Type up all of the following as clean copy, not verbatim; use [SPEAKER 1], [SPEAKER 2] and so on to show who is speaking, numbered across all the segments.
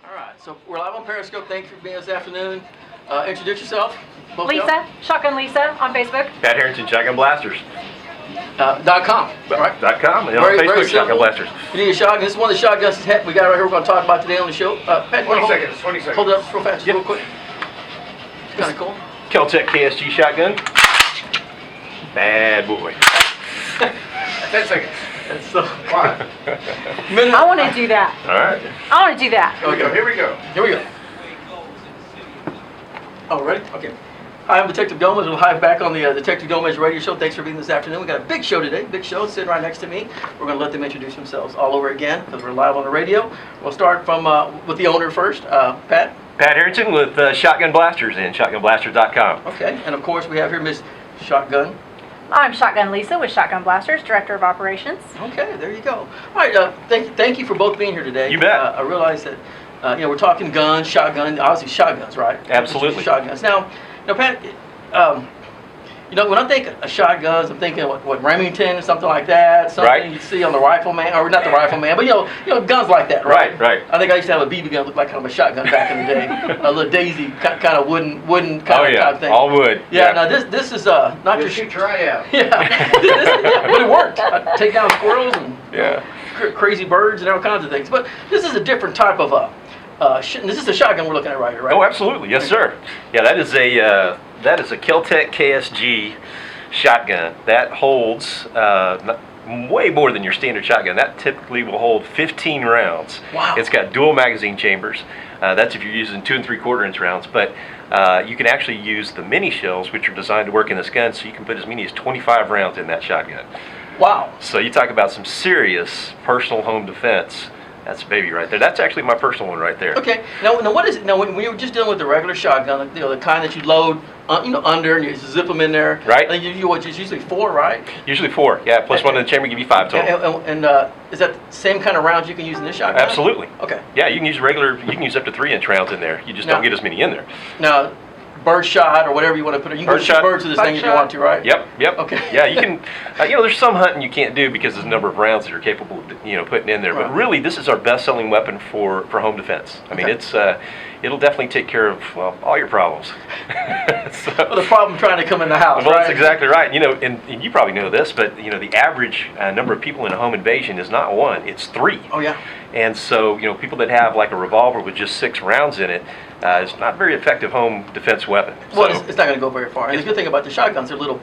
[SPEAKER 1] All right, so we're live on Periscope. Thanks for being this afternoon. Introduce yourself. both y'all.
[SPEAKER 2] Lisa, Shotgun Lisa on Facebook.
[SPEAKER 3] Pat Harrington, Shotgun Blasters.
[SPEAKER 1] .com, right?
[SPEAKER 3] .com, and on
[SPEAKER 1] Very
[SPEAKER 3] Facebook,
[SPEAKER 1] simple.
[SPEAKER 3] Shotgun Blasters.
[SPEAKER 1] You need a shotgun. This is one of the shotguns we got right here we're going to talk about today on the show. Pat,
[SPEAKER 4] 20 seconds, 20 seconds.
[SPEAKER 1] Hold it up real fast, real quick. It's kind of cool.
[SPEAKER 3] Kel-Tec KSG shotgun. Bad boy.
[SPEAKER 4] 10 seconds.
[SPEAKER 1] That's so...
[SPEAKER 4] Why?
[SPEAKER 2] I want to do that.
[SPEAKER 3] All right.
[SPEAKER 2] I want to do that.
[SPEAKER 4] Here we go, here we go.
[SPEAKER 1] Here we go. Oh, ready? Okay. Hi, I'm Detective Gomez. We're live back on the Detective Gomez radio show. Thanks for being this afternoon. We got a big show today. Big show sitting right next to me. We're going to let them introduce themselves all over again because we're live on the radio. We'll start from with the owner first. Pat?
[SPEAKER 3] Pat Harrington with Shotgun Blasters and shotgunblasters.com.
[SPEAKER 1] Okay. And of course, we have here Miss Shotgun.
[SPEAKER 2] I'm Shotgun Lisa with Shotgun Blasters, Director of Operations.
[SPEAKER 1] Okay, there you go. All right, thank you for both being here today.
[SPEAKER 3] You bet.
[SPEAKER 1] I realize that, we're talking guns, shotgun, obviously shotguns, right?
[SPEAKER 3] Absolutely.
[SPEAKER 1] Shotguns. Now, Pat, when I think of shotguns, I'm thinking what Remington or something like that, something
[SPEAKER 3] Right.
[SPEAKER 1] you see on the Rifleman, or not the Rifleman, but guns like that, right?
[SPEAKER 3] Right.
[SPEAKER 1] I think I used to have a BB gun look like kind of a shotgun back in the day, a little daisy kind of wooden kind of type thing.
[SPEAKER 3] All wood.
[SPEAKER 1] Yeah. Now this is not
[SPEAKER 4] You'll
[SPEAKER 1] just
[SPEAKER 4] shoot your eye out.
[SPEAKER 1] yeah, but it worked. I take down squirrels and
[SPEAKER 3] Yeah.
[SPEAKER 1] crazy birds and all kinds of things. But this is a different type of this is the shotgun we're looking at right here, right?
[SPEAKER 3] Oh, absolutely. Yes, sir. Yeah, that is a Kel-Tec KSG shotgun. That holds way more than your standard shotgun. That typically will hold 15 rounds.
[SPEAKER 1] Wow.
[SPEAKER 3] It's got dual magazine chambers. That's if you're using 2 3/4 inch rounds. But you can actually use the mini shells, which are designed to work in this gun, so you can put as many as 25 rounds in that shotgun.
[SPEAKER 1] Wow.
[SPEAKER 3] So you talk about some serious personal home defense. That's a baby right there. That's actually my personal one right there.
[SPEAKER 1] Okay. Now what is it? Now when we were just dealing with the regular shotgun, the kind that you load, under and you zip them in there.
[SPEAKER 3] Right.
[SPEAKER 1] And it's usually 4, right?
[SPEAKER 3] Usually 4, yeah, plus one in the chamber, give you 5 total.
[SPEAKER 1] And is that the same kind of rounds you can use in this shotgun?
[SPEAKER 3] Absolutely.
[SPEAKER 1] Okay.
[SPEAKER 3] Yeah, you can use up to 3-inch rounds in there. You just don't get as many in there.
[SPEAKER 1] Now, bird shot or whatever you want to put it. You can shoot birds with this thing if you want to, right?
[SPEAKER 3] Yep.
[SPEAKER 1] Okay.
[SPEAKER 3] Yeah, you can. There's some hunting you can't do because of the number of rounds that you're capable of, putting in there.
[SPEAKER 1] Right.
[SPEAKER 3] But really, this is our best-selling weapon for home defense. I mean, it'll definitely take care of all your problems.
[SPEAKER 1] Well, the problem trying to come in the house,
[SPEAKER 3] Well,
[SPEAKER 1] right?
[SPEAKER 3] that's exactly right. And you probably know this, but the average number of people in a home invasion is not 1; it's 3.
[SPEAKER 1] Oh yeah.
[SPEAKER 3] And so, people that have like a revolver with just 6 rounds in it, it's not a very effective home defense weapon.
[SPEAKER 1] Well,
[SPEAKER 3] So-
[SPEAKER 1] it's not going to go very far. And the good thing about the shotguns, they're little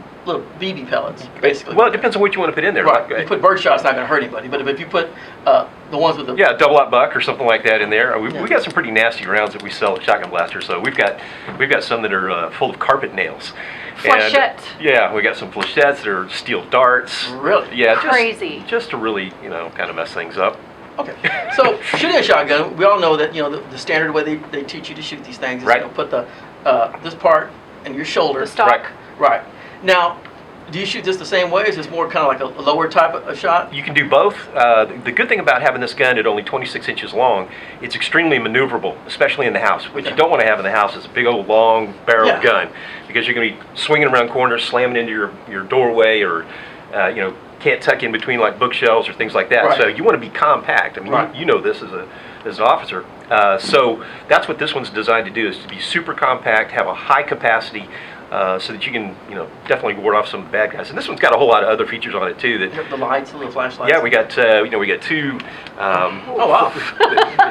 [SPEAKER 1] BB pellets, basically.
[SPEAKER 3] Well, it depends on what you want to put in there.
[SPEAKER 1] Right.
[SPEAKER 3] Like,
[SPEAKER 1] You put bird shot, it's not going to hurt anybody. But if you put the ones with the
[SPEAKER 3] yeah, double-aught buck or something like that in there. We got some pretty nasty rounds that we sell at Shotgun Blaster. So we've got some that are full of carpet nails.
[SPEAKER 2] Flechette.
[SPEAKER 3] Yeah, we got some flechettes that are steel darts.
[SPEAKER 1] Really?
[SPEAKER 3] Yeah,
[SPEAKER 2] Crazy.
[SPEAKER 3] Just to really kind of mess things up.
[SPEAKER 1] Okay. So shooting a shotgun, we all know that the standard way they teach you to shoot these things is
[SPEAKER 3] Right.
[SPEAKER 1] put the this part in your shoulder.
[SPEAKER 2] The stock.
[SPEAKER 3] Right.
[SPEAKER 1] Right. Now, do you shoot this the same way? Is this more kind of like a lower type of shot?
[SPEAKER 3] You can do both. The good thing about having this gun at only 26 inches long, it's extremely maneuverable, especially in the house. What you don't want to have in the house is a big old long barreled gun, because you're going to be swinging around corners, slamming into your doorway, or can't tuck in between like bookshelves or things like that.
[SPEAKER 1] Right.
[SPEAKER 3] So you want to be compact. I mean,
[SPEAKER 1] Right.
[SPEAKER 3] you know this as an officer. So that's what this one's designed to do, is to be super compact, have a high capacity, so that you can definitely ward off some of the bad guys. And this one's got a whole lot of other features on it too. That
[SPEAKER 1] The lights, the little flashlights.
[SPEAKER 3] yeah, we got 2.
[SPEAKER 1] Oh wow.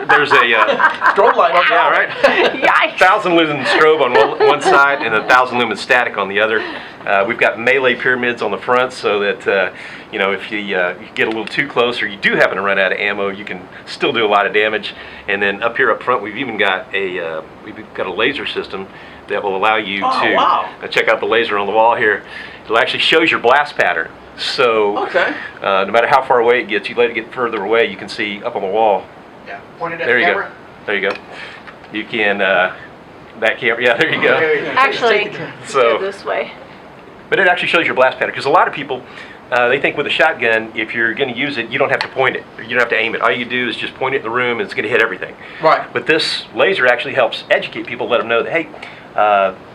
[SPEAKER 3] There's a
[SPEAKER 1] Strobe light. Okay.
[SPEAKER 3] yeah, right.
[SPEAKER 2] Yikes.
[SPEAKER 3] 1,000 lumen strobe on one side and 1,000 lumen static on the other. We've got melee pyramids on the front, so that if you get a little too close, or you do happen to run out of ammo, you can still do a lot of damage. And then up here up front, we've even got a laser system that will allow you to
[SPEAKER 1] wow.
[SPEAKER 3] Check out the laser on the wall here. It actually shows your blast pattern. So
[SPEAKER 1] Okay.
[SPEAKER 3] no matter how far away it gets, you let it get further away, you can see up on the wall.
[SPEAKER 4] Yeah, pointed at
[SPEAKER 3] There
[SPEAKER 4] the
[SPEAKER 3] you
[SPEAKER 4] camera.
[SPEAKER 3] go. There you go. You can that camera. Yeah, there you go.
[SPEAKER 2] Actually,
[SPEAKER 3] So-
[SPEAKER 2] go this way.
[SPEAKER 3] But it actually shows your blast pattern, because a lot of people they think with a shotgun, if you're going to use it, you don't have to point it, or you don't have to aim it. All you do is just point it in the room, and it's going to hit everything.
[SPEAKER 1] Right.
[SPEAKER 3] But this laser actually helps educate people, let them know that hey,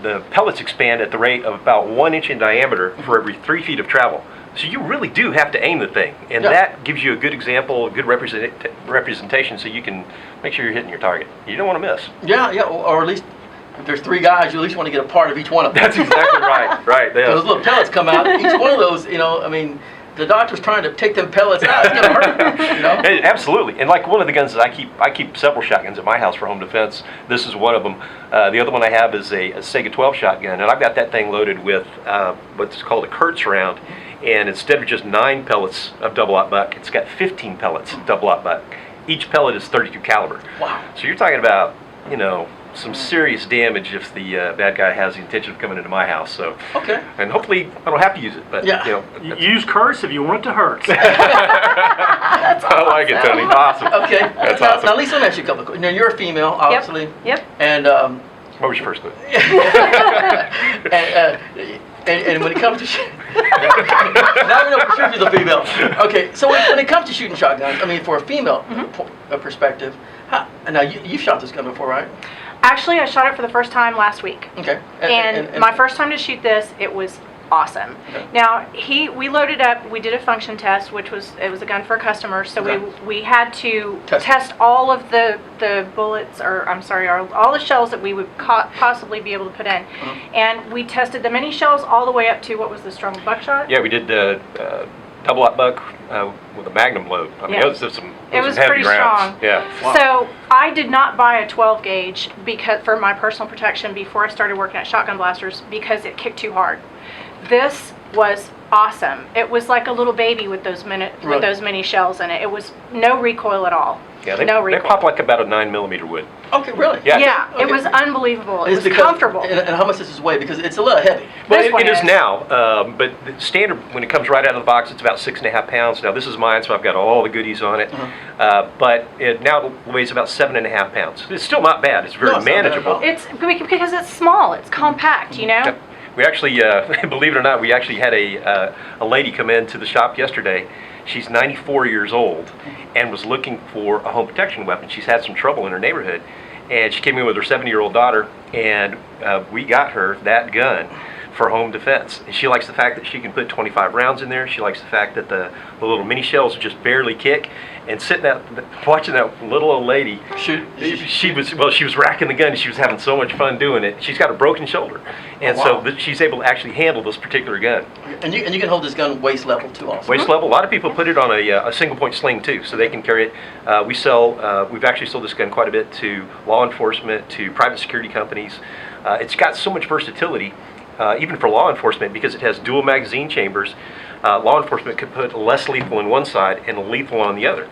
[SPEAKER 3] the pellets expand at the rate of about 1 inch in diameter for every 3 feet of travel. So you really do have to aim the thing, and
[SPEAKER 1] Yeah.
[SPEAKER 3] that gives you a good example, a good representation, so you can make sure you're hitting your target. You don't want to miss.
[SPEAKER 1] Yeah, yeah, or at least if there's 3 guys, you at least want to get a part of each one of them.
[SPEAKER 3] That's exactly right. Right. Yeah.
[SPEAKER 1] Those little pellets come out. Each one of those, I mean, the doctor's trying to take them pellets out. It's gonna hurt,
[SPEAKER 3] Hey, absolutely, and like one of the guns that I keep several shotguns at my house for home defense. This is one of them. The other one I have is a Sega 12 shotgun, and I've got that thing loaded with what's called a Kurtz round. And instead of just 9 pellets of double-aught buck, it's got 15 pellets of double-aught buck. Each pellet is .32 caliber.
[SPEAKER 1] Wow.
[SPEAKER 3] So you're talking about, some serious damage if the bad guy has the intention of coming into my house. So,
[SPEAKER 1] Okay.
[SPEAKER 3] and hopefully I don't have to use it, but
[SPEAKER 1] Yeah.
[SPEAKER 5] Use curse if you want it to hurt.
[SPEAKER 3] I like it, Tony. Awesome.
[SPEAKER 1] Okay.
[SPEAKER 3] That's
[SPEAKER 1] now,
[SPEAKER 3] awesome.
[SPEAKER 1] now, Lisa, let me ask you a couple of questions. Now, you're a female, obviously.
[SPEAKER 2] Yep.
[SPEAKER 1] And,
[SPEAKER 3] What was your first clue?
[SPEAKER 1] and when it comes to now we know for sure she's a female. Okay, so when it comes to shooting shotguns, I mean, for a female perspective, now you've shot this gun before, right?
[SPEAKER 2] Actually, I shot it for the first time last week.
[SPEAKER 1] Okay.
[SPEAKER 2] And my first time to shoot this, it was awesome.
[SPEAKER 1] Okay.
[SPEAKER 2] Now, we loaded up, we did a function test, it was a gun for a customer, so
[SPEAKER 1] Okay.
[SPEAKER 2] we had to
[SPEAKER 1] Test.
[SPEAKER 2] test all of the bullets, or I'm sorry, all the shells that we would possibly be able to put in. And we tested the mini shells all the way up to, what was the strong buckshot?
[SPEAKER 3] Yeah, we did double-aught buck with a Magnum load. I mean,
[SPEAKER 2] Yeah.
[SPEAKER 3] it was some
[SPEAKER 2] It was
[SPEAKER 3] heavy
[SPEAKER 2] pretty
[SPEAKER 3] rounds.
[SPEAKER 2] strong.
[SPEAKER 3] Yeah.
[SPEAKER 1] Wow.
[SPEAKER 2] So I did not buy a 12 gauge for my personal protection before I started working at Shotgun Blasters because it kicked too hard. This was awesome. It was like a little baby with those mini shells in it. It was no recoil at all.
[SPEAKER 3] Yeah, they
[SPEAKER 2] no recoil.
[SPEAKER 3] pop like about a 9mm wood.
[SPEAKER 1] Okay, really?
[SPEAKER 3] Yeah.
[SPEAKER 2] Yeah,
[SPEAKER 1] Okay.
[SPEAKER 2] it was unbelievable. It
[SPEAKER 1] It's
[SPEAKER 2] was
[SPEAKER 1] because-
[SPEAKER 2] comfortable.
[SPEAKER 1] And how much does this weigh? Because it's a little heavy.
[SPEAKER 3] Well,
[SPEAKER 2] This one
[SPEAKER 3] it is
[SPEAKER 2] is.
[SPEAKER 3] now, but the standard, when it comes right out of the box, it's about 6.5 pounds. Now, this is mine, so I've got all the goodies on it. But it now weighs about 7.5 pounds. It's still not bad. It's very
[SPEAKER 1] No, it's not bad at
[SPEAKER 3] manageable.
[SPEAKER 1] all.
[SPEAKER 2] It's because it's small. It's compact, you know?
[SPEAKER 3] We actually, believe it or not, we actually had a lady come into the shop yesterday. She's 94 years old and was looking for a home protection weapon. She's had some trouble in her neighborhood, and she came in with her 70-year-old daughter, and we got her that gun for home defense. And she likes the fact that she can put 25 rounds in there. She likes the fact that the little mini shells just barely kick. And sitting out, watching that little old lady,
[SPEAKER 1] Shoot.
[SPEAKER 3] she was racking the gun. And she was having so much fun doing it. She's got a broken shoulder, and
[SPEAKER 1] wow.
[SPEAKER 3] so she's able to actually handle this particular gun.
[SPEAKER 1] And you can hold this gun waist level too, also.
[SPEAKER 3] Waist level. A lot of people put it on a single point sling too, so they can carry it. We've actually sold this gun quite a bit to law enforcement, to private security companies. It's got so much versatility, even for law enforcement, because it has dual magazine chambers. Law enforcement could put less lethal on one side and lethal on the other.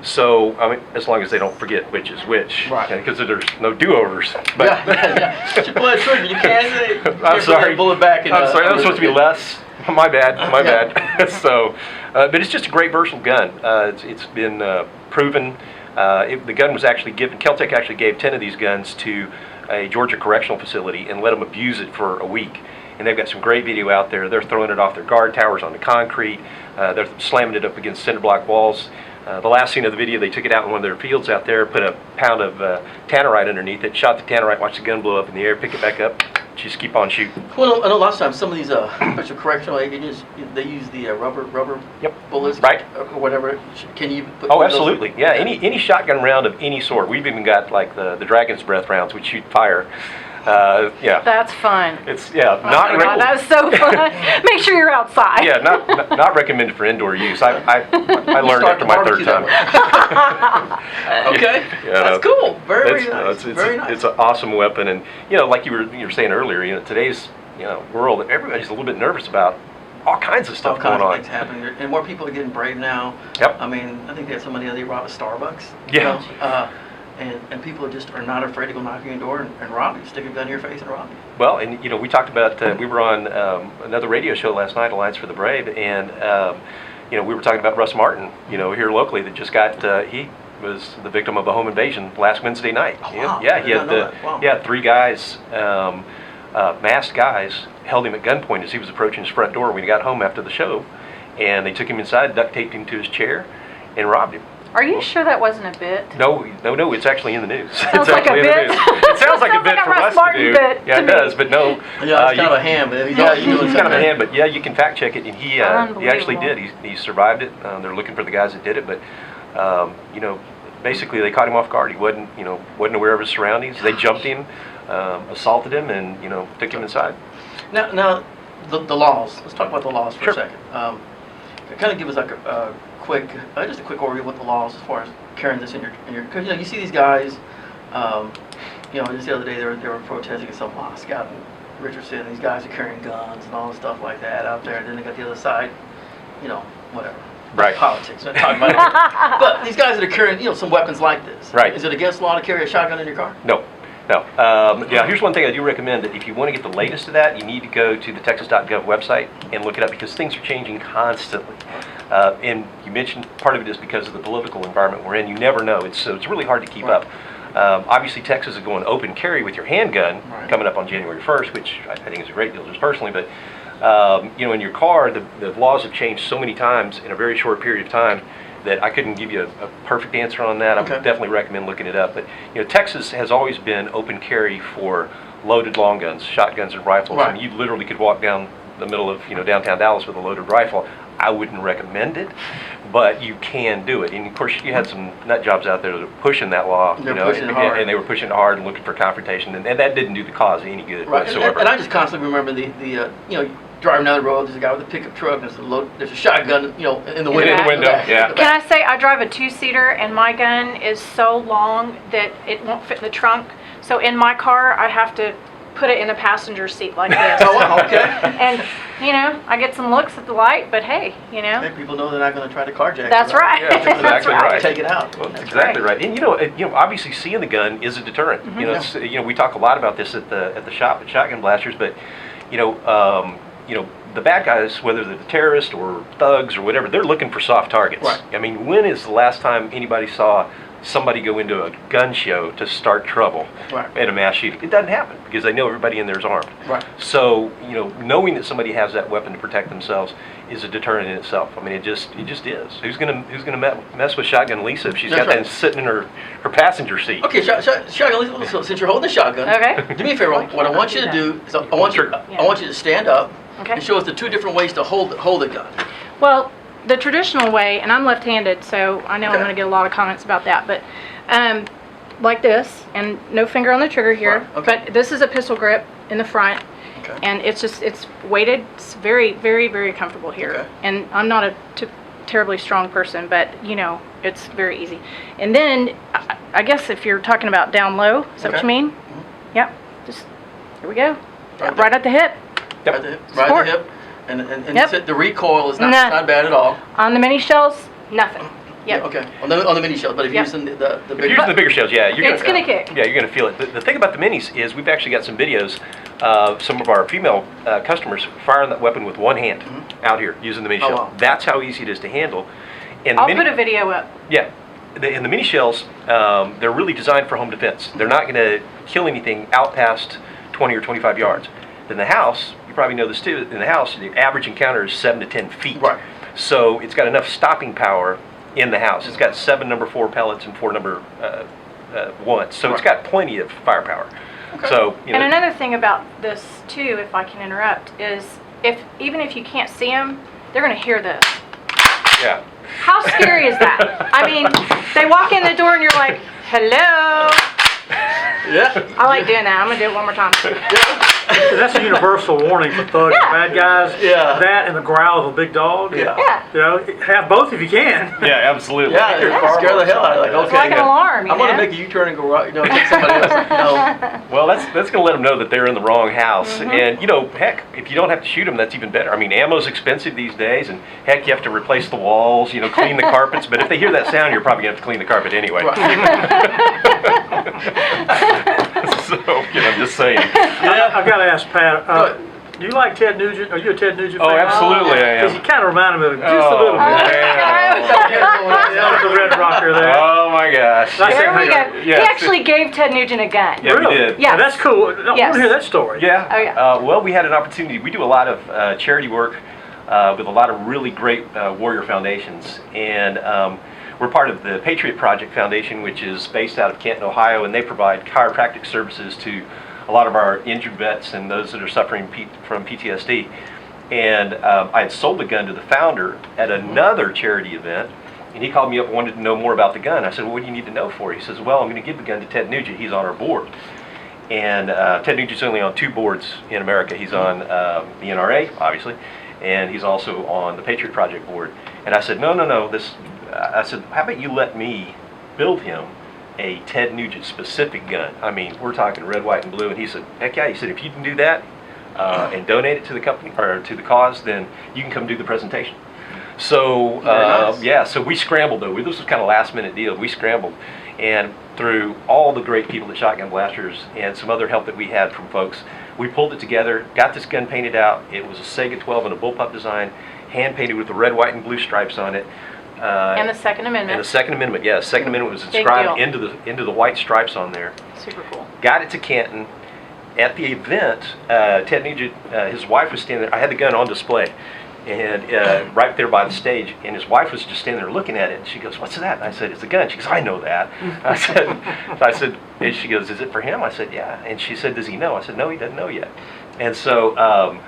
[SPEAKER 3] So, I mean, as long as they don't forget which is which,
[SPEAKER 1] Right.
[SPEAKER 3] Because there's no do-overs. But
[SPEAKER 1] Yeah. Put your blood trigger. You can't say.
[SPEAKER 3] I'm sorry.
[SPEAKER 1] Bullet back.
[SPEAKER 3] I'm sorry. That was supposed to be less. My bad. My
[SPEAKER 1] Yeah.
[SPEAKER 3] bad. So, but it's just a great versatile gun. It's been proven. The gun was actually given. Keltec actually gave 10 of these guns to a Georgia correctional facility and let them abuse it for a week. And they've got some great video out there. They're throwing it off their guard towers onto concrete. They're slamming it up against cinder block walls. The last scene of the video, they took it out in one of their fields out there, put a pound of tannerite underneath it, shot the tannerite, watched the gun blow up in the air, pick it back up, just keep on shooting.
[SPEAKER 1] Well, I know lots of times some of these special correctional agents, they use the rubber
[SPEAKER 3] Yep.
[SPEAKER 1] bullets,
[SPEAKER 3] Right.
[SPEAKER 1] Or whatever. Can you? Put
[SPEAKER 3] Oh,
[SPEAKER 1] one of those-
[SPEAKER 3] absolutely. Yeah, any shotgun round of any sort. We've even got like the Dragon's Breath rounds, which shoot fire. Yeah,
[SPEAKER 2] That's fun.
[SPEAKER 3] it's
[SPEAKER 2] Oh my God, that was so fun. Make sure you're outside.
[SPEAKER 3] yeah, not recommended for indoor use. I learned
[SPEAKER 1] Start
[SPEAKER 3] after
[SPEAKER 1] the
[SPEAKER 3] my third
[SPEAKER 1] barbecue that
[SPEAKER 3] time.
[SPEAKER 1] Okay,
[SPEAKER 3] Yeah,
[SPEAKER 1] that's
[SPEAKER 3] no,
[SPEAKER 1] cool. Very nice.
[SPEAKER 3] It's
[SPEAKER 1] Very nice.
[SPEAKER 3] It's an awesome weapon, and like you were saying earlier, today's world, everybody's a little bit nervous about all kinds of
[SPEAKER 1] All
[SPEAKER 3] stuff
[SPEAKER 1] kinds
[SPEAKER 3] going
[SPEAKER 1] of
[SPEAKER 3] on.
[SPEAKER 1] things happening, and more people are getting brave now.
[SPEAKER 3] Yep.
[SPEAKER 1] I mean, I think they had somebody the other day rob a Starbucks.
[SPEAKER 3] Yeah.
[SPEAKER 1] And people just are not afraid to go knock on your door and rob you, stick a gun in your face and rob you.
[SPEAKER 3] Well, and we talked about we were on another radio show last night, Alliance for the Brave, and we were talking about Russ Martin, here locally, that just got he was the victim of a home invasion last Wednesday night.
[SPEAKER 1] Oh, wow.
[SPEAKER 3] Yeah,
[SPEAKER 1] I
[SPEAKER 3] he
[SPEAKER 1] did
[SPEAKER 3] had
[SPEAKER 1] not know that. Wow.
[SPEAKER 3] yeah 3 guys, masked guys, held him at gunpoint as he was approaching his front door when he got home after the show, and they took him inside, duct taped him to his chair, and robbed him.
[SPEAKER 2] Are you sure that wasn't a bit?
[SPEAKER 3] No, it's actually in the news.
[SPEAKER 2] Sounds
[SPEAKER 3] It's
[SPEAKER 2] like a
[SPEAKER 3] actually in the
[SPEAKER 2] bit.
[SPEAKER 3] news. It sounds like a
[SPEAKER 2] Sounds
[SPEAKER 3] bit
[SPEAKER 2] like a
[SPEAKER 3] for
[SPEAKER 2] Russ
[SPEAKER 3] us to
[SPEAKER 2] Martin
[SPEAKER 3] do.
[SPEAKER 2] bit
[SPEAKER 3] Yeah,
[SPEAKER 2] to
[SPEAKER 3] it
[SPEAKER 2] me.
[SPEAKER 3] does, but no.
[SPEAKER 1] Yeah, it's
[SPEAKER 3] you-
[SPEAKER 1] kind of a ham, but
[SPEAKER 3] Yeah,
[SPEAKER 1] you're doing
[SPEAKER 3] it's kind of a
[SPEAKER 1] something.
[SPEAKER 3] hand, but yeah, you can fact check it, and he actually
[SPEAKER 2] Unbelievable.
[SPEAKER 3] did. He survived it. They're looking for the guys that did it, but basically they caught him off guard. He wasn't aware of his surroundings. They jumped him, assaulted him, and took him inside.
[SPEAKER 1] Now, the laws. Let's talk about the laws for
[SPEAKER 3] Sure.
[SPEAKER 1] a second. Kind of give us like a quick, just a quick overview of what the laws as far as carrying this in your. Because you see these guys. Just the other day they were protesting at some mosque out in Richardson. These guys are carrying guns and all this stuff like that out there. And then they got the other side. Whatever.
[SPEAKER 3] Right.
[SPEAKER 1] Politics. We're not talking about it. But these guys that are carrying, some weapons like this.
[SPEAKER 3] Right.
[SPEAKER 1] Is it against law to carry a shotgun in your car?
[SPEAKER 3] No. Here's one thing I do recommend, that if you want to get the latest of that, you need to go to the Texas.gov website and look it up, because things are changing constantly. And you mentioned part of it is because of the political environment we're in. You never know. It's really hard to keep
[SPEAKER 1] Right.
[SPEAKER 3] up. Obviously, Texas is going open carry with your handgun
[SPEAKER 1] Right.
[SPEAKER 3] coming up on January 1st, which I think is a great deal just personally. But, in your car, the laws have changed so many times in a very short period of time that I couldn't give you a perfect answer on that. I would
[SPEAKER 1] Okay.
[SPEAKER 3] definitely recommend looking it up. But Texas has always been open carry for loaded long guns, shotguns, and rifles.
[SPEAKER 1] Right.
[SPEAKER 3] And you literally could walk down the middle of downtown Dallas with a loaded rifle. I wouldn't recommend it, but you can do it. And of course, you had some nut jobs out there that are pushing that law.
[SPEAKER 1] They're pushing it hard.
[SPEAKER 3] and they were pushing it hard and looking for confrontation, and that didn't do the cause any good
[SPEAKER 1] Right,
[SPEAKER 3] whatsoever.
[SPEAKER 1] and I just constantly remember driving down the road. There's a guy with a pickup truck. There's a shotgun, in the window.
[SPEAKER 2] In the
[SPEAKER 3] window, yeah.
[SPEAKER 2] Can I say I drive a 2-seater and my gun is so long that it won't fit in the trunk. So in my car, I have to put it in a passenger seat like this.
[SPEAKER 1] Oh, wow, okay.
[SPEAKER 2] And I get some looks at the light, but hey,
[SPEAKER 1] Hey, people know they're not going to try to carjack.
[SPEAKER 2] That's
[SPEAKER 1] you,
[SPEAKER 2] right.
[SPEAKER 3] Yeah, that's
[SPEAKER 2] That's
[SPEAKER 3] exactly
[SPEAKER 2] right.
[SPEAKER 3] right.
[SPEAKER 1] Take it out.
[SPEAKER 3] Well, that's
[SPEAKER 2] That's
[SPEAKER 3] exactly
[SPEAKER 2] right.
[SPEAKER 3] right. And obviously seeing the gun is a deterrent. It's, we talk a lot about this at the shop at Shotgun Blasters, but the bad guys, whether they're the terrorists or thugs or whatever, they're looking for soft targets.
[SPEAKER 1] Right.
[SPEAKER 3] I mean, when is the last time anybody saw somebody go into a gun show to start trouble
[SPEAKER 1] Right.
[SPEAKER 3] in a mass shooting? It doesn't happen because they know everybody in there is armed.
[SPEAKER 1] Right.
[SPEAKER 3] So, knowing that somebody has that weapon to protect themselves is a deterrent in itself. I mean, it just is. Who's gonna mess with Shotgun Lisa if she's
[SPEAKER 1] That's
[SPEAKER 3] got
[SPEAKER 1] right.
[SPEAKER 3] that sitting in her passenger seat?
[SPEAKER 1] Okay, shotgun. So since you're holding the shotgun,
[SPEAKER 2] Okay.
[SPEAKER 1] do me a favor. What I want you to do is I want you to stand up
[SPEAKER 2] Okay.
[SPEAKER 1] and show us the two different ways to hold a gun.
[SPEAKER 2] Well, the traditional way, and I'm left-handed, so I know I'm
[SPEAKER 1] Okay.
[SPEAKER 2] going to get a lot of comments about that, but like this, and no finger on the trigger here,
[SPEAKER 1] Right, okay.
[SPEAKER 2] but this is a pistol grip in the front,
[SPEAKER 1] Okay.
[SPEAKER 2] and it's weighted. It's very, very, very comfortable here.
[SPEAKER 1] Okay.
[SPEAKER 2] And I'm not a terribly strong person, but it's very easy. And then I guess if you're talking about down low, is that what
[SPEAKER 1] Okay.
[SPEAKER 2] you mean? Yep. Just here we go.
[SPEAKER 1] Right
[SPEAKER 2] Right at the hip.
[SPEAKER 3] Yep.
[SPEAKER 1] Right at the hip.
[SPEAKER 2] Support.
[SPEAKER 1] And
[SPEAKER 2] Yep.
[SPEAKER 1] the recoil is not
[SPEAKER 2] Nah.
[SPEAKER 1] bad at all.
[SPEAKER 2] On the mini shells, nothing. Yep.
[SPEAKER 1] Yeah, okay. On the mini shells, but if you're
[SPEAKER 2] Yep.
[SPEAKER 1] using the
[SPEAKER 3] If
[SPEAKER 1] bigger.
[SPEAKER 3] you're using the bigger shells, yeah,
[SPEAKER 2] It's gonna kick.
[SPEAKER 3] Yeah, you're gonna feel it. The thing about the minis is we've actually got some videos of some of our female customers firing that weapon with one hand out here using the mini
[SPEAKER 1] Oh,
[SPEAKER 3] shell.
[SPEAKER 1] wow.
[SPEAKER 3] That's how easy it is to handle. And
[SPEAKER 2] I'll
[SPEAKER 3] mini-
[SPEAKER 2] put a video up.
[SPEAKER 3] Yeah. And the mini shells, they're really designed for home defense. They're not going to kill anything out past 20 or 25 yards. In the house, you probably know this too, in the house, the average encounter is 7 to 10 feet.
[SPEAKER 1] Right.
[SPEAKER 3] So it's got enough stopping power in the house. It's got 7 number 4 pellets and 4 number 1. So it's
[SPEAKER 1] Right.
[SPEAKER 3] got plenty of firepower.
[SPEAKER 1] Okay.
[SPEAKER 3] So,
[SPEAKER 2] And another thing about this too, if I can interrupt, is even if you can't see them, they're going to hear this.
[SPEAKER 3] yeah.
[SPEAKER 2] How scary is that? I mean, they walk in the door and you're like, hello.
[SPEAKER 1] Yeah.
[SPEAKER 2] I like doing that. I'm going to do it one more time.
[SPEAKER 5] That's a universal warning for thugs
[SPEAKER 2] Yeah.
[SPEAKER 5] and bad guys.
[SPEAKER 1] Yeah.
[SPEAKER 5] That and the growl of a big dog.
[SPEAKER 1] Yeah.
[SPEAKER 2] Yeah.
[SPEAKER 5] Have both if you can.
[SPEAKER 3] Yeah, absolutely.
[SPEAKER 1] Yeah, it scare the hell out of you. Like,
[SPEAKER 2] It's
[SPEAKER 1] okay,
[SPEAKER 2] like an alarm,
[SPEAKER 1] I'm going to
[SPEAKER 2] know?
[SPEAKER 1] make a U-turn and go right, take somebody else,
[SPEAKER 3] Well, that's going to let them know that they're in the wrong house.
[SPEAKER 2] Mm-hmm.
[SPEAKER 3] And, heck, if you don't have to shoot them, that's even better. I mean, ammo's expensive these days, and heck, you have to replace the walls, clean the carpets. But if they hear that sound, you're probably going to have to clean the carpet anyway. So, I'm just saying.
[SPEAKER 5] I've got to ask Pat.
[SPEAKER 1] Good.
[SPEAKER 5] Do you like Ted Nugent? Are you a Ted Nugent
[SPEAKER 3] Oh,
[SPEAKER 5] fan?
[SPEAKER 3] absolutely I am.
[SPEAKER 5] Because you kind of remind me of just a little bit. That was the Red Rocker there.
[SPEAKER 3] Oh my gosh.
[SPEAKER 5] Nice.
[SPEAKER 2] There we go.
[SPEAKER 3] Yeah.
[SPEAKER 2] He actually gave Ted Nugent a gun.
[SPEAKER 3] Yeah,
[SPEAKER 5] Really?
[SPEAKER 3] we did.
[SPEAKER 2] Yeah.
[SPEAKER 5] Now, that's cool. I want
[SPEAKER 2] Yes.
[SPEAKER 5] to hear that story.
[SPEAKER 3] Yeah.
[SPEAKER 2] Oh, yeah.
[SPEAKER 3] Well, we had an opportunity. We do a lot of charity work with a lot of really great warrior foundations. And we're part of the Patriot Project Foundation, which is based out of Canton, Ohio, and they provide chiropractic services to a lot of our injured vets and those that are suffering from PTSD. And I had sold the gun to the founder at another charity event, and he called me up and wanted to know more about the gun. I said, well, what do you need to know for it? He says, well, I'm going to give the gun to Ted Nugent. He's on our board. And Ted Nugent's only on 2 boards in America. He's on the NRA, obviously, and he's also on the Patriot Project board. And I said, no, I said, how about you let me build him a Ted Nugent specific gun? I mean, we're talking red, white, and blue. And he said, heck yeah. He said, if you can do that and donate it to the company or to the cause, then you can come do the presentation. So
[SPEAKER 1] Very nice.
[SPEAKER 3] so we scrambled though. This was kind of last minute deal. We scrambled, and through all the great people at Shotgun Blasters and some other help that we had from folks, we pulled it together, got this gun painted out. It was a Sega 12 in a bullpup design, hand painted with the red, white, and blue stripes on it.
[SPEAKER 2] And the Second
[SPEAKER 3] And
[SPEAKER 2] Amendment.
[SPEAKER 3] the Second Amendment, yeah, Second Amendment was
[SPEAKER 2] Big
[SPEAKER 3] inscribed
[SPEAKER 2] deal.
[SPEAKER 3] into the white stripes on there.
[SPEAKER 2] Super cool.
[SPEAKER 3] Got it to Canton. At the event, Ted Nugent, his wife was standing there. I had the gun on display, and right there by the stage, and his wife was just standing there looking at it. And she goes, "What's that?" And I said, "It's a gun." She goes, "I know that." I said, and she goes, "Is it for him?" I said, "Yeah." And she said, "Does he know?" I said, "No, he doesn't know yet." And so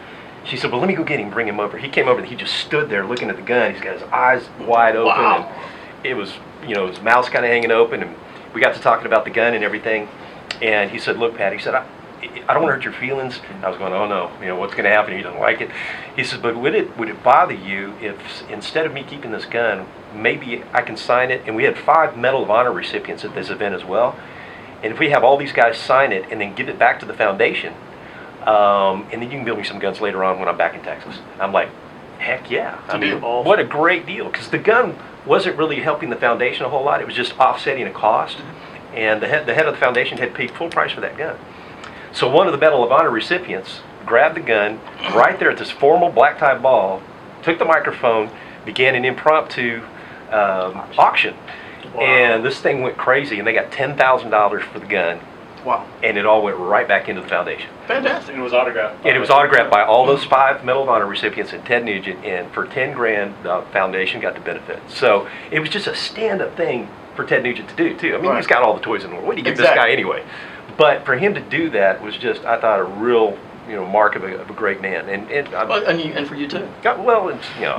[SPEAKER 3] she said, "Well, let me go get him, bring him over." He came over and he just stood there looking at the gun. He's got his eyes wide open,
[SPEAKER 1] Wow.
[SPEAKER 3] and it was, his mouth's kind of hanging open, and we got to talking about the gun and everything. And he said, "Look, Pat," he said, I don't want to hurt your feelings." And I was going, "Oh no, what's going to happen? He doesn't like it." He said, "But would it bother you if instead of me keeping this gun, maybe I can sign it?" And we had 5 Medal of Honor recipients at this event as well. And if we have all these guys sign it and then give it back to the foundation, and then you can build me some guns later on when I'm back in Texas. I'm like, heck yeah. I mean,
[SPEAKER 5] deal.
[SPEAKER 3] what a great deal. Because the gun wasn't really helping the foundation a whole lot. It was just offsetting a cost. And the head of the foundation had paid full price for that gun. So one of the Medal of Honor recipients grabbed the gun right there at this formal black tie ball, took the microphone, began an impromptu auction.
[SPEAKER 5] Wow.
[SPEAKER 3] And this thing went crazy, and they got $10,000 for the gun,
[SPEAKER 1] Wow.
[SPEAKER 3] and it all went right back into the foundation.
[SPEAKER 1] Fantastic.
[SPEAKER 4] And it was autographed.
[SPEAKER 3] And it was autographed by all those 5 Medal of Honor recipients and Ted Nugent, and for 10 grand, the foundation got the benefit. So it was just a stand-up thing for Ted Nugent to do, too. I mean,
[SPEAKER 1] Right.
[SPEAKER 3] he's got all the toys in the world. What do you give this
[SPEAKER 1] Exactly.
[SPEAKER 3] guy anyway? But for him to do that was just, I thought, a real, mark of a great man. And
[SPEAKER 1] Well, and for you too.
[SPEAKER 3] well, it's, no,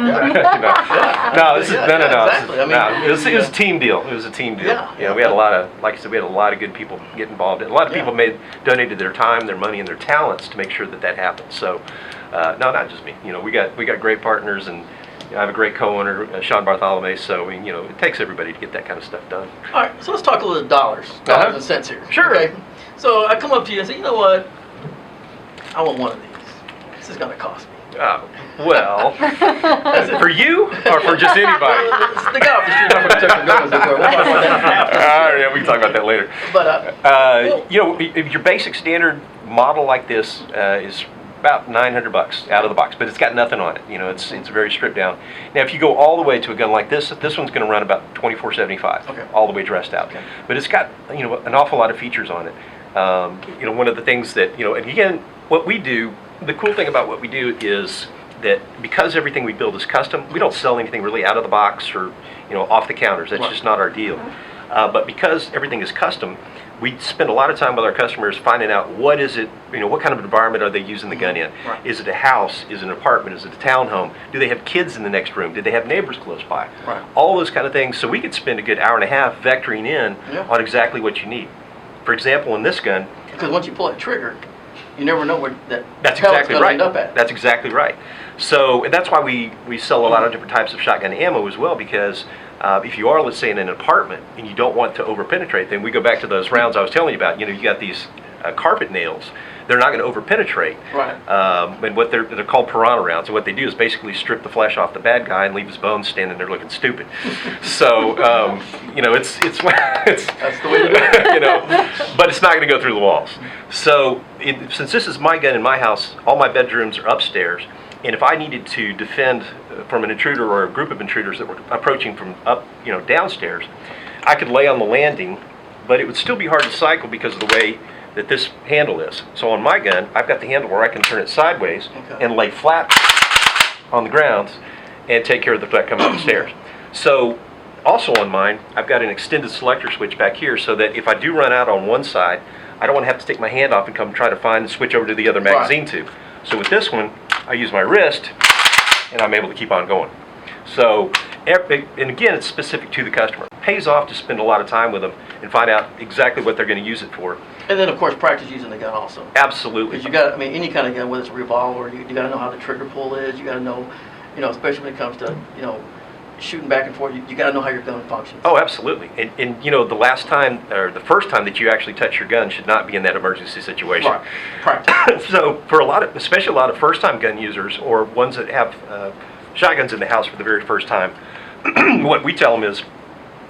[SPEAKER 3] this is,
[SPEAKER 1] Yeah,
[SPEAKER 3] no,
[SPEAKER 1] yeah, exactly. I mean,
[SPEAKER 3] no, it was a team deal. It was a team deal.
[SPEAKER 1] Yeah.
[SPEAKER 3] We had a lot of, like I said, we had a lot of good people get involved. And a lot of people donated their time, their money, and their talents to make sure that happened. So, no, not just me. We got great partners, and I have a great co-owner, Sean Bartholomew. So, it takes everybody to get that kind of stuff done.
[SPEAKER 1] All right, so let's talk a little dollars and cents here.
[SPEAKER 3] Sure.
[SPEAKER 1] Okay. So I come up to you and say, you know what? I want one of these. This is going to cost me.
[SPEAKER 3] Well, for you or for just anybody?
[SPEAKER 1] The guy off the street, I'm going to check the guns before. We'll talk about that after.
[SPEAKER 3] Yeah, we can talk about that later.
[SPEAKER 1] But
[SPEAKER 3] If your basic standard model like this is about $900 out of the box, but it's got nothing on it. It's very stripped down. Now, if you go all the way to a gun like this one's going to run about $24.75,
[SPEAKER 1] Okay.
[SPEAKER 3] all the way dressed out.
[SPEAKER 1] Okay.
[SPEAKER 3] But it's got an awful lot of features on it. One of the things that and again, what we do, the cool thing about what we do is that because everything we build is custom, we don't sell anything really out of the box or off the counters. That's
[SPEAKER 1] Right.
[SPEAKER 3] just not our deal. But because everything is custom, we spend a lot of time with our customers finding out what is it, what kind of environment are they using the gun in?
[SPEAKER 1] Right.
[SPEAKER 3] Is it a house? Is it an apartment? Is it a townhome? Do they have kids in the next room? Do they have neighbors close by?
[SPEAKER 1] Right.
[SPEAKER 3] All those kind of things. So we could spend a good hour and a half vectoring in
[SPEAKER 1] Yeah.
[SPEAKER 3] on exactly what you need. For example, in this gun,
[SPEAKER 1] because once you pull that trigger, you never know where that
[SPEAKER 3] that's
[SPEAKER 1] pellet's
[SPEAKER 3] exactly
[SPEAKER 1] gonna
[SPEAKER 3] right.
[SPEAKER 1] end up at.
[SPEAKER 3] That's exactly right. So and that's why we sell a lot of different types of shotgun ammo as well, because if you are, let's say, in an apartment and you don't want to over-penetrate, then we go back to those rounds I was telling you about. You got these carpet nails. They're not going to over-penetrate.
[SPEAKER 1] Right.
[SPEAKER 3] And what they're called piranha rounds. And what they do is basically strip the flesh off the bad guy and leave his bones standing there looking stupid. So, it's
[SPEAKER 1] That's the way to do it.
[SPEAKER 3] but it's not going to go through the walls. So, since this is my gun in my house, all my bedrooms are upstairs. And if I needed to defend from an intruder or a group of intruders that were approaching from up, downstairs, I could lay on the landing, but it would still be hard to cycle because of the way that this handle is. So on my gun, I've got the handle where I can turn it sideways
[SPEAKER 1] Okay.
[SPEAKER 3] and lay flat on the grounds and take care of the threat coming up the stairs. So also on mine, I've got an extended selector switch back here so that if I do run out on one side, I don't want to have to stick my hand off and come try to find and switch over to the other magazine tube. So with this one, I use my wrist and I'm able to keep on going. So, and again, it's specific to the customer. It pays off to spend a lot of time with them and find out exactly what they're going to use it for.
[SPEAKER 1] And then, of course, practice using the gun also.
[SPEAKER 3] Absolutely.
[SPEAKER 1] Because you got, I mean, any kind of gun, whether it's a revolver, you got to know how the trigger pull is. You got to know, especially when it comes to, shooting back and forth, you got to know how your gun functions.
[SPEAKER 3] Oh, absolutely. And the last time, or the first time that you actually touch your gun should not be in that emergency situation.
[SPEAKER 1] Right. Practice.
[SPEAKER 3] So for especially a lot of first-time gun users or ones that have shotguns in the house for the very first time, what we tell them is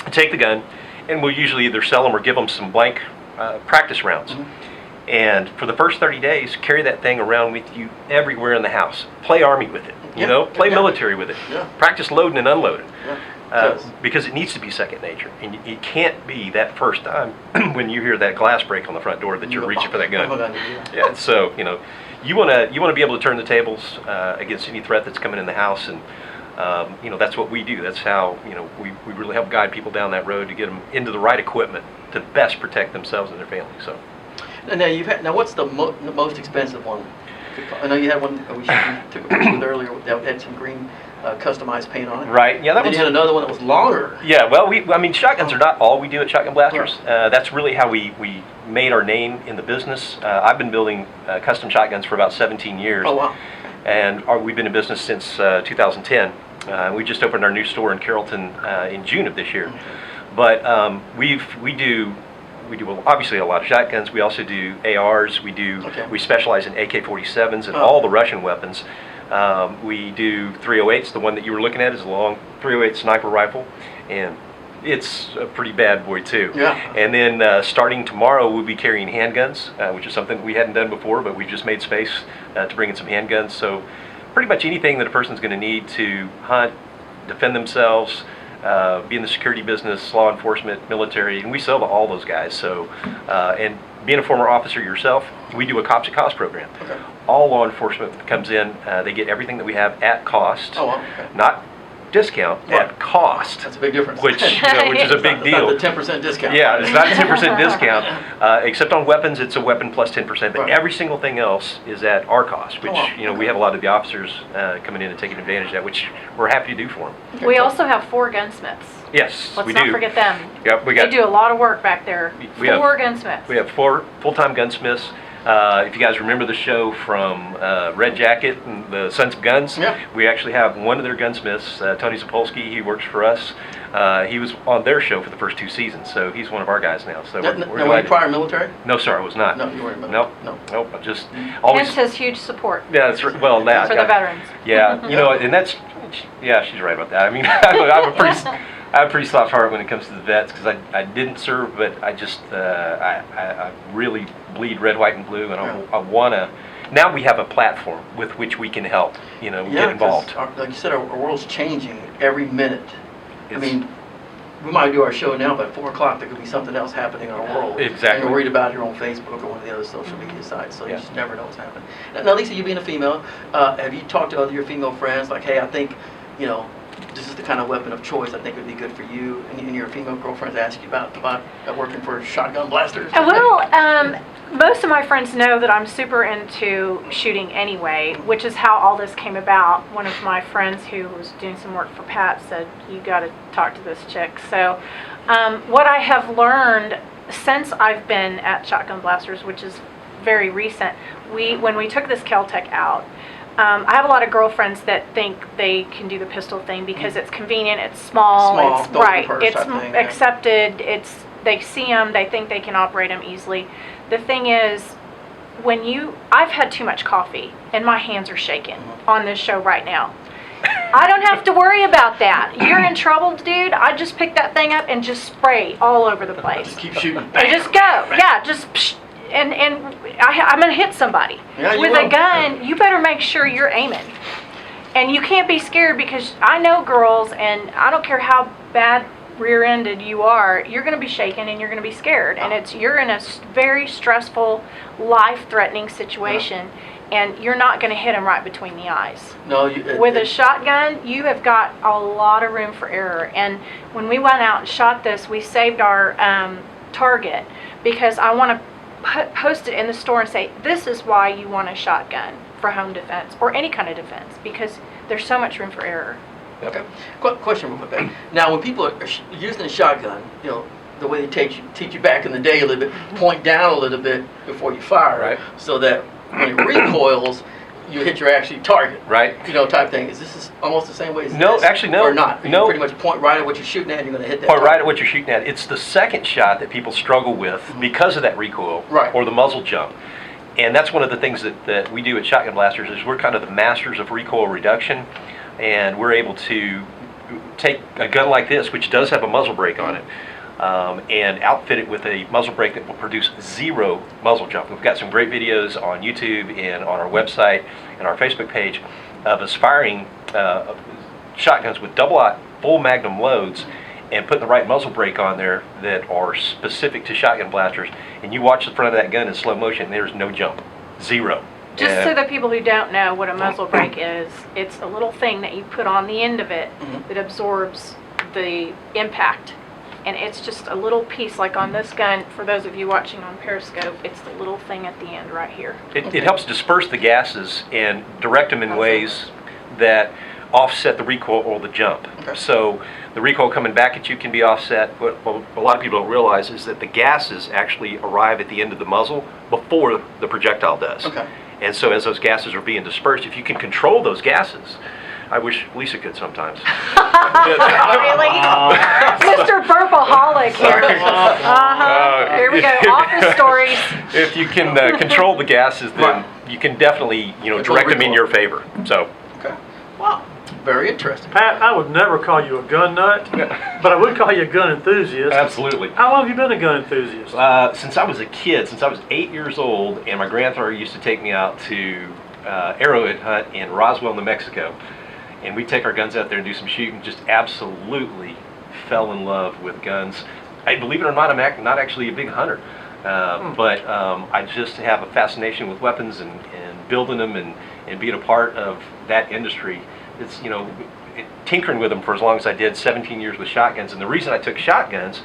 [SPEAKER 3] take the gun, and we'll usually either sell them or give them some blank practice rounds.
[SPEAKER 1] Mm-hmm.
[SPEAKER 3] And for the first 30 days, carry that thing around with you everywhere in the house. Play Army with it, play military with it.
[SPEAKER 1] Yeah.
[SPEAKER 3] Practice loading and unloading.
[SPEAKER 1] Yeah.
[SPEAKER 3] Because it needs to be second nature. And it can't be that first time when you hear that glass break on the front door that you're reaching for that gun. Yeah, so, you want to be able to turn the tables against any threat that's coming in the house, and that's what we do. That's how we really help guide people down that road to get them into the right equipment to best protect themselves and their family. So,
[SPEAKER 1] now what's the most expensive one? I know you had one we took a picture with earlier that had some green customized paint on it.
[SPEAKER 3] right? Yeah, that
[SPEAKER 1] Then
[SPEAKER 3] was.
[SPEAKER 1] you had another one that was longer.
[SPEAKER 3] Yeah, well, shotguns are not all we do at Shotgun Blasters. That's really how we made our name in the business. I've been building custom shotguns for about 17 years.
[SPEAKER 1] Oh wow.
[SPEAKER 3] And we've been in business since 2010. We just opened our new store in Carrollton in June of this year. But we do obviously a lot of shotguns. We also do ARs. We specialize in AK-47s and all the Russian weapons. We do 308s. The one that you were looking at is a long 308 sniper rifle, and it's a pretty bad boy too.
[SPEAKER 1] Yeah.
[SPEAKER 3] And then starting tomorrow, we'll be carrying handguns, which is something we hadn't done before, but we just made space to bring in some handguns. So pretty much anything that a person's going to need to hunt, defend themselves, be in the security business, law enforcement, military, and we sell to all those guys. So, and being a former officer yourself, we do a Cops at Cost program.
[SPEAKER 1] Okay.
[SPEAKER 3] All law enforcement that comes in, they get everything that we have at cost,
[SPEAKER 1] Oh wow. Okay.
[SPEAKER 3] not discount,
[SPEAKER 1] Right.
[SPEAKER 3] at cost,
[SPEAKER 1] That's a big difference.
[SPEAKER 3] which is a big deal.
[SPEAKER 1] Not the 10% discount.
[SPEAKER 3] Yeah, it's not a 10% discount, except on weapons, it's a weapon plus 10%, but
[SPEAKER 1] Right.
[SPEAKER 3] every single thing else is at our cost, which,
[SPEAKER 1] wow.
[SPEAKER 3] we have a lot of the officers coming in and taking advantage of that, which we're happy to do for them.
[SPEAKER 2] We also have 4 gunsmiths.
[SPEAKER 3] Yes,
[SPEAKER 2] Let's
[SPEAKER 3] we
[SPEAKER 2] not
[SPEAKER 3] do.
[SPEAKER 2] forget them.
[SPEAKER 3] Yep, we
[SPEAKER 2] They
[SPEAKER 3] got,
[SPEAKER 2] do a lot of work back there.
[SPEAKER 3] We have-
[SPEAKER 2] 4 gunsmiths.
[SPEAKER 3] we have 4 full-time gunsmiths. If you guys remember the show from Red Jacket and the Sons of Guns,
[SPEAKER 1] Yeah.
[SPEAKER 3] we actually have one of their gunsmiths, Tony Zapolsky. He works for us. He was on their show for the first 2 seasons, so he's one of our guys now. So
[SPEAKER 1] Now,
[SPEAKER 3] we're
[SPEAKER 1] were you
[SPEAKER 3] glad.
[SPEAKER 1] prior military?
[SPEAKER 3] No, sir, I was not.
[SPEAKER 1] No, you weren't.
[SPEAKER 3] Nope.
[SPEAKER 1] No.
[SPEAKER 3] I just always.
[SPEAKER 2] Hence his huge support
[SPEAKER 3] Yeah, that's right. Well, now
[SPEAKER 2] for the veterans.
[SPEAKER 3] Yeah, and that's. Yeah, she's right about that. I mean, I have a pretty soft heart when it comes to the vets because I didn't serve, but I just I really bleed red, white, and blue, and I want to. Now we have a platform with which we can help. Get
[SPEAKER 1] 'cause
[SPEAKER 3] involved.
[SPEAKER 1] like you said, our world's changing every minute. I
[SPEAKER 3] It's-
[SPEAKER 1] mean, we might do our show now, but at 4 o'clock there could be something else happening in our world.
[SPEAKER 3] Exactly.
[SPEAKER 1] And you're worried about it on Facebook or one of the other social media sites, so you
[SPEAKER 3] Yeah.
[SPEAKER 1] just never know what's happening. Now, Lisa, you being a female, have you talked to other your female friends like, hey, I think, this is the kind of weapon of choice I think would be good for you, and your female girlfriends ask you about working for Shotgun Blasters?
[SPEAKER 2] Most of my friends know that I'm super into shooting anyway, which is how all this came about. One of my friends who was doing some work for Pat said, you got to talk to this chick. So what I have learned since I've been at Shotgun Blasters, which is very recent, when we took this Kel-Tec out, I have a lot of girlfriends that think they can do the pistol thing because it's convenient, it's small, it's
[SPEAKER 1] don't
[SPEAKER 2] right,
[SPEAKER 1] purse
[SPEAKER 2] it's
[SPEAKER 1] type thing, yeah.
[SPEAKER 2] accepted, they see them, they think they can operate them easily. The thing is, I've had too much coffee and my hands are shaking on this show right now. I don't have to worry about that. You're in trouble, dude. I just pick that thing up and just spray all over the place.
[SPEAKER 1] Just keep shooting.
[SPEAKER 2] And just go. Yeah, just psh, and I'm gonna hit somebody.
[SPEAKER 1] Yeah, you
[SPEAKER 2] With
[SPEAKER 1] will.
[SPEAKER 2] a gun, you better make sure you're aiming. And you can't be scared because I know girls, and I don't care how bad rear-ended you are, you're going to be shaken and you're going to be scared, and you're in a very stressful, life-threatening situation, and you're not going to hit them right between the eyes.
[SPEAKER 1] No,
[SPEAKER 2] With a shotgun, you have got a lot of room for error. And when we went out and shot this, we saved our target because I want to post it in the store and say, this is why you want a shotgun for home defense or any kind of defense, because there's so much room for error.
[SPEAKER 1] Okay. Question real quick. Now, when people are using a shotgun, you know, the way they teach you back in the day a little bit, point down a little bit before you fire,
[SPEAKER 3] Right.
[SPEAKER 1] so that when it recoils, you hit your actual target.
[SPEAKER 3] Right.
[SPEAKER 1] You know, type thing. Is this almost the same way as
[SPEAKER 3] No,
[SPEAKER 1] this?
[SPEAKER 3] actually, no.
[SPEAKER 1] Or not? You
[SPEAKER 3] No.
[SPEAKER 1] pretty much point right at what you're shooting at, and you're going to hit that.
[SPEAKER 3] Point right
[SPEAKER 1] target.
[SPEAKER 3] at what you're shooting at. It's the second shot that people struggle with because of that recoil
[SPEAKER 1] Right.
[SPEAKER 3] or the muzzle jump. And that's one of the things that we do at Shotgun Blasters is we're kind of the masters of recoil reduction, and we're able to take a gun like this, which does have a muzzle brake on it, and outfit it with a muzzle brake that will produce 0 muzzle jump. We've got some great videos on YouTube and on our website and our Facebook page of us firing shotguns with double-aught full magnum loads and putting the right muzzle brake on there that are specific to Shotgun Blasters. And you watch the front of that gun in slow motion, and there's no jump, 0.
[SPEAKER 2] Just
[SPEAKER 3] And-
[SPEAKER 2] so the people who don't know what a muzzle brake is, it's a little thing that you put on the end of it that absorbs the impact. And it's just a little piece, like on this gun, for those of you watching on Periscope, it's the little thing at the end right here.
[SPEAKER 3] It helps disperse the gases and direct them in ways that offset the recoil or the jump.
[SPEAKER 1] Okay.
[SPEAKER 3] So the recoil coming back at you can be offset. What a lot of people don't realize is that the gases actually arrive at the end of the muzzle before the projectile does.
[SPEAKER 1] Okay.
[SPEAKER 3] And so as those gases are being dispersed, if you can control those gases, I wish Lisa could sometimes.
[SPEAKER 2] Really? Mr. Burpaholic here. Here we go. Office stories.
[SPEAKER 3] If you can control the gases, then
[SPEAKER 1] Right.
[SPEAKER 3] you can definitely,
[SPEAKER 1] Control
[SPEAKER 3] direct them in
[SPEAKER 1] recoil.
[SPEAKER 3] your favor. So.
[SPEAKER 1] Okay. Wow. Very interesting.
[SPEAKER 5] Pat, I would never call you a gun nut, but I would call you a gun enthusiast.
[SPEAKER 3] Absolutely.
[SPEAKER 5] How long have you been a gun enthusiast?
[SPEAKER 3] Since I was a kid, since I was 8 years old, and my grandfather used to take me out to arrowhead hunt in Roswell, New Mexico, and we'd take our guns out there and do some shooting. Just absolutely fell in love with guns. I believe it or not, I'm not actually a big hunter, but I just have a fascination with weapons and building them and being a part of that industry. It's tinkering with them for as long as I did, 17 years with shotguns. And the reason I took shotguns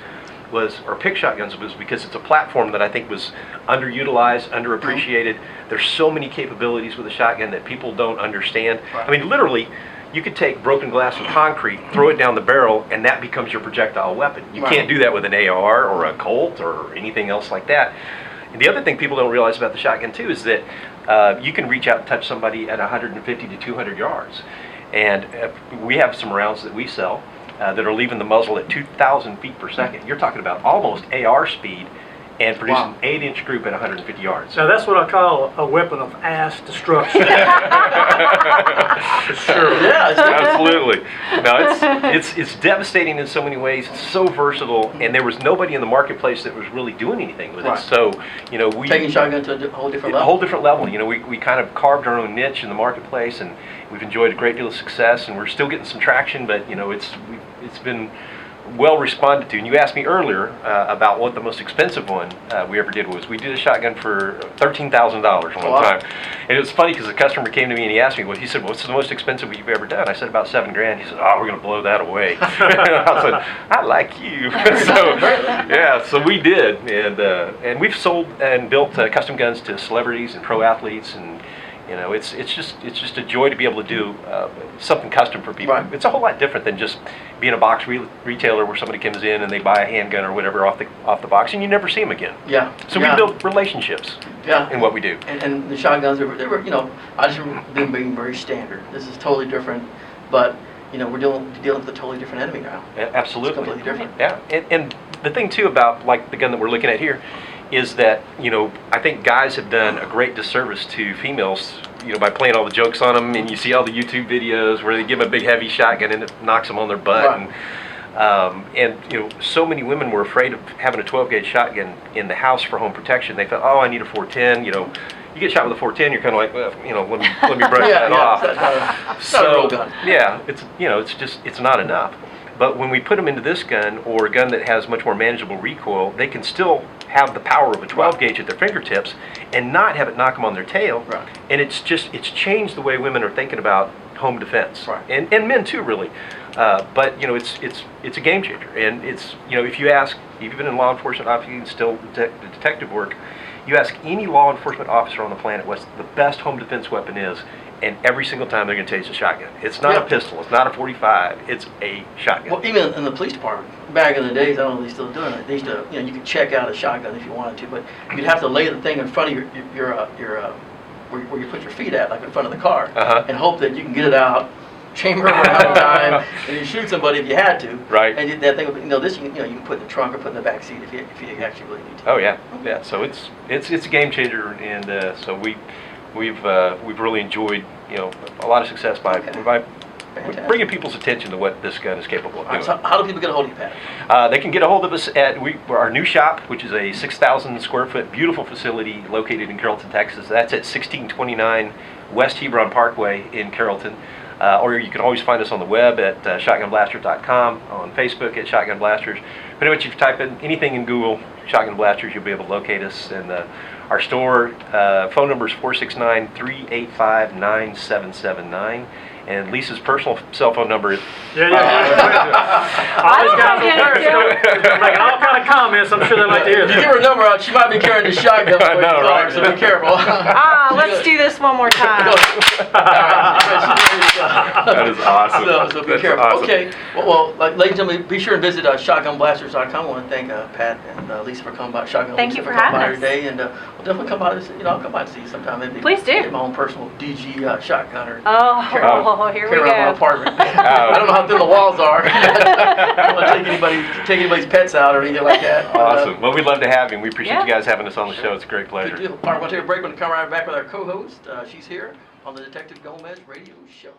[SPEAKER 3] picked shotguns was because it's a platform that I think was underutilized, underappreciated. There's so many capabilities with a shotgun that people don't understand.
[SPEAKER 1] Right.
[SPEAKER 3] I mean, literally, you could take broken glass and concrete, throw it down the barrel, and that becomes your projectile weapon. You
[SPEAKER 1] Right.
[SPEAKER 3] can't do that with an AR or a Colt or anything else like that. And the other thing people don't realize about the shotgun too is that you can reach out and touch somebody at 150 to 200 yards. And we have some rounds that we sell that are leaving the muzzle at 2,000 feet per second. You're talking about almost AR speed and producing
[SPEAKER 1] Wow.
[SPEAKER 3] an 8-inch group at 150 yards.
[SPEAKER 5] Now that's what I call a weapon of ass destruction. For sure.
[SPEAKER 1] Yeah. It's
[SPEAKER 3] Absolutely. No, it's devastating in so many ways. It's so versatile, and there was nobody in the marketplace that was really doing anything with
[SPEAKER 1] Right.
[SPEAKER 3] it. So, we
[SPEAKER 1] taking shotgun to a whole different
[SPEAKER 3] a
[SPEAKER 1] level.
[SPEAKER 3] whole different level. We kind of carved our own niche in the marketplace, and we've enjoyed a great deal of success, and we're still getting some traction. But it's been well responded to. And you asked me earlier about what the most expensive one we ever did was. We did a shotgun for $13,000 one
[SPEAKER 1] Wow.
[SPEAKER 3] time, and it was funny because the customer came to me and he asked me, he said, "What's the most expensive you've ever done?" I said, "About $7,000." He said, "Oh, we're going to blow that away." I said, "I like you." So we did, and we've sold and built custom guns to celebrities and pro athletes, and it's just a joy to be able to do something custom for people.
[SPEAKER 1] Right.
[SPEAKER 3] It's a whole lot different than just being a box retailer where somebody comes in and they buy a handgun or whatever off the box, and you never see them again.
[SPEAKER 1] Yeah.
[SPEAKER 3] So
[SPEAKER 1] yeah.
[SPEAKER 3] we build relationships
[SPEAKER 1] Yeah.
[SPEAKER 3] in what we do.
[SPEAKER 1] And the shotguns, they were, I just remember them being very standard. This is totally different, but, we're dealing with a totally different enemy now.
[SPEAKER 3] Absolutely.
[SPEAKER 1] It's completely different.
[SPEAKER 3] Yeah, and the thing too about like the gun that we're looking at here is that I think guys have done a great disservice to females, by playing all the jokes on them, and you see all the YouTube videos where they give them a big heavy shotgun and it knocks them on their butt,
[SPEAKER 1] Right.
[SPEAKER 3] and so many women were afraid of having a 12-gauge shotgun in the house for home protection. They thought, oh, I need a 410. You get shot with a 410, you're kind of like, well, let me brush that off.
[SPEAKER 1] It's not a real gun.
[SPEAKER 3] Yeah, it's not enough. But when we put them into this gun, or a gun that has much more manageable recoil, they can still have the power of a 12 gauge at their fingertips and not have it knock them on their tail.
[SPEAKER 1] Right.
[SPEAKER 3] And it's changed the way women are thinking about home defense,
[SPEAKER 1] Right.
[SPEAKER 3] and men too, really. But you know, it's a game changer, and it's, you know, if you ask, if you've been in law enforcement, obviously, and still detective work, you ask any law enforcement officer on the planet what the best home defense weapon is, and every single time they're going to tell you it's a shotgun. It's not
[SPEAKER 1] Yeah.
[SPEAKER 3] a pistol, it's not a 45, it's a shotgun.
[SPEAKER 1] Well, even in the police department, back in the days, I don't know if they're still doing it. They used to, you know, you could check out a shotgun if you wanted to, but you'd have to lay the thing in front of where you put your feet at, like in front of the car,
[SPEAKER 3] Uh-huh.
[SPEAKER 1] and hope that you can get it out, chamber it around in time, and you shoot somebody if you had to.
[SPEAKER 3] Right.
[SPEAKER 1] And that thing, would be, you know, this you can put in the trunk or put in the back seat if you actually really need to.
[SPEAKER 3] Oh yeah, yeah. So it's a game changer, and so we've really enjoyed, you know, a lot of success by
[SPEAKER 1] Fantastic.
[SPEAKER 3] bringing people's attention to what this gun is capable of
[SPEAKER 1] All right,
[SPEAKER 3] doing.
[SPEAKER 1] so how do people get a hold of you, Pat?
[SPEAKER 3] They can get a hold of us at our new shop, which is a 6,000 square foot beautiful facility located in Carrollton, Texas. That's at 1629 West Hebron Parkway in Carrollton. Or you can always find us on the web at shotgunblasters.com, on Facebook at Shotgun Blasters. Pretty much if you type in anything in Google, Shotgun Blasters, you'll be able to locate us. And our store phone number is 469-385-9779. And Lisa's personal cell phone number is...
[SPEAKER 5] Yeah. Always got some Periscope, making all kind of comments. I'm sure they like to hear
[SPEAKER 1] If you give
[SPEAKER 5] that.
[SPEAKER 1] her number out, she might be carrying the shotgun
[SPEAKER 3] I
[SPEAKER 1] for
[SPEAKER 3] know,
[SPEAKER 1] you,
[SPEAKER 3] right?
[SPEAKER 1] so be careful.
[SPEAKER 2] Let's do this one more time.
[SPEAKER 3] That is awesome.
[SPEAKER 1] So be
[SPEAKER 3] That's
[SPEAKER 1] careful.
[SPEAKER 3] awesome.
[SPEAKER 1] Okay. Well, ladies and gentlemen, be sure and visit shotgunblasters.com. I want to thank Pat and Lisa for coming by. Shotgun
[SPEAKER 2] Thank
[SPEAKER 1] Lisa
[SPEAKER 2] you for
[SPEAKER 1] coming by
[SPEAKER 2] having
[SPEAKER 1] here
[SPEAKER 2] us.
[SPEAKER 1] today, and we'll definitely come by. I'll come by and see you sometime. Maybe
[SPEAKER 2] Please do.
[SPEAKER 1] Get my own personal DG shotgun or
[SPEAKER 2] Oh, here we
[SPEAKER 1] carry around my
[SPEAKER 2] go.
[SPEAKER 1] apartment. I don't know how thin the walls are. I don't want to take anybody's pets out or anything like that.
[SPEAKER 3] Awesome. Well, we'd love to have you. We appreciate
[SPEAKER 2] Yeah.
[SPEAKER 3] you guys having us on the show. It's a great
[SPEAKER 1] Good
[SPEAKER 3] pleasure.
[SPEAKER 1] deal. All right, we're going to take a break. We're going to come right back with our co-host. She's here on the Detective Gomez Radio Show.